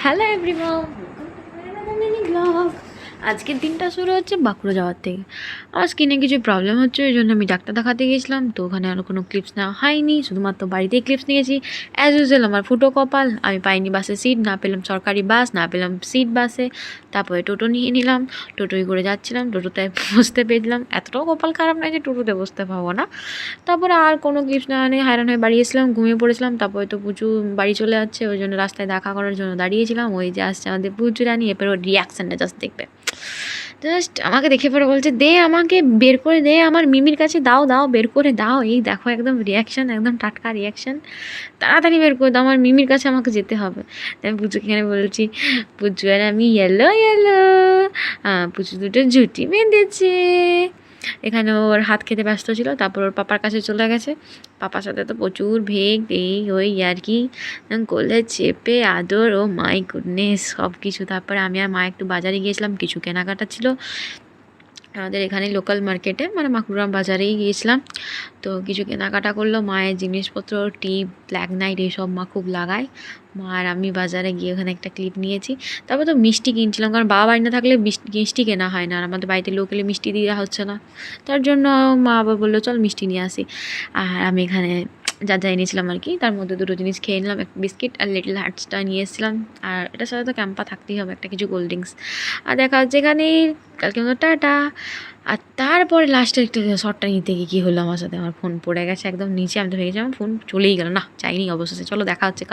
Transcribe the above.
Hello everyone, mini blog. আজকের দিনটা শুরু হচ্ছে বাঁকুড়া যাওয়ার থেকে। আমার স্কিনে কিছু প্রবলেম হচ্ছে, ওই জন্য আমি ডাক্তার দেখাতে গিয়েছিলাম। তো ওখানে আরও কোনো ক্লিপস নেওয়া হয়নি, শুধুমাত্র বাড়িতেই ক্লিপস নিয়েছি। অ্যাজ ইউজুয়াল আমার ফুটো কপাল, আমি পাইনি বাসে সিট, না পেলাম সরকারি বাস, না পেলাম সিট বাসে। তারপরে টোটো নিয়ে নিলাম, টোটোই করে যাচ্ছিলাম, টোটোতে বসতে পেয়েছিলাম। এতটাও কপাল খারাপ নয় যে টোটোতে বসতে পাবো না। তারপরে আর কোনো ক্লিপস নেওয়া নেই, হায়রান হয়ে বাড়ি এসেছিলাম, ঘুমিয়ে পড়েছিলাম। তারপরে তো পুচু বাড়ি চলে যাচ্ছে, ওই জন্য রাস্তায় দেখা করার জন্য দাঁড়িয়েছিলাম। ওই যে আসছে আমাদের পুচু রানি, এরপর ওর রিয়াকশানটা জাস্ট দেখবে। জাস্ট আমাকে দেখে পরে বলছে, দে আমাকে বের করে দে, আমার মিমির কাছে দাও দাও, বের করে দাও। এই দেখো একদম রিয়াকশান, একদম টাটকা রিয়াকশান, তাড়াতাড়ি বের করে দাও, আমার মিমির কাছে আমাকে যেতে হবে। তাই আমি পুচুকে এখানে বলছি, পুচু আর আমি ইয়েলো ইয়েলো, পুচু দুটো জুটি বেঁধেছে। এখানে ওর হাত খেতে ব্যস্ত ছিল, তারপর ওর পাপার কাছে চলে গেছে। পাপার সাথে তো প্রচুর ভেগ এই ওই আর কি কোলে চেপে আদর, ও মাই গুডনেস সব কিছু। তারপরে আমি আর মা একটু বাজারে গিয়েছিলাম, কিছু কেনাকাটা ছিল আমাদের এখানে লোকাল মার্কেটে, মানে মাকুড়াম বাজারেই গিয়েছিলাম। তো কিছু কেনাকাটা করলো, মায়ের জিনিসপত্র, টিপ, ব্ল্যাক নাইট এইসব মা খুব লাগায়। মা আর আমি বাজারে গিয়ে ওখানে একটা ক্লিপ নিয়েছি। তারপর তো মিষ্টি কিনছিলাম, কারণ বাবা বাড়ি না থাকলে মিষ্টি কেনা হয় না, আর আমাদের বাড়িতে লোক এলে মিষ্টি দেওয়া হচ্ছে না। তার জন্য মা আবার বললো চল মিষ্টি নিয়ে আসি। আর আমি এখানে যা যা এনেছিলাম আর কি, তার মধ্যে দুটো জিনিস খেয়ে নিলাম, একটা বিস্কিট আর লিটল হার্টসটা নিয়ে এসেছিলাম। আর এটার সাথে তো ক্যাম্পা থাকতেই হবে, একটা কিছু কোল্ড ড্রিঙ্কস। আর দেখা হচ্ছে এখানে কালকে মতো টাটা। আর তারপরে লাস্টের একটা শটটা নিতে গিয়ে কী হলো আমার সাথে, আমার ফোন পড়ে গেছে একদম নিচে। আমি তো ভেবেছি আমার ফোন চলেই গেল, না চাইনি অবশেষে। চলো দেখা হচ্ছে।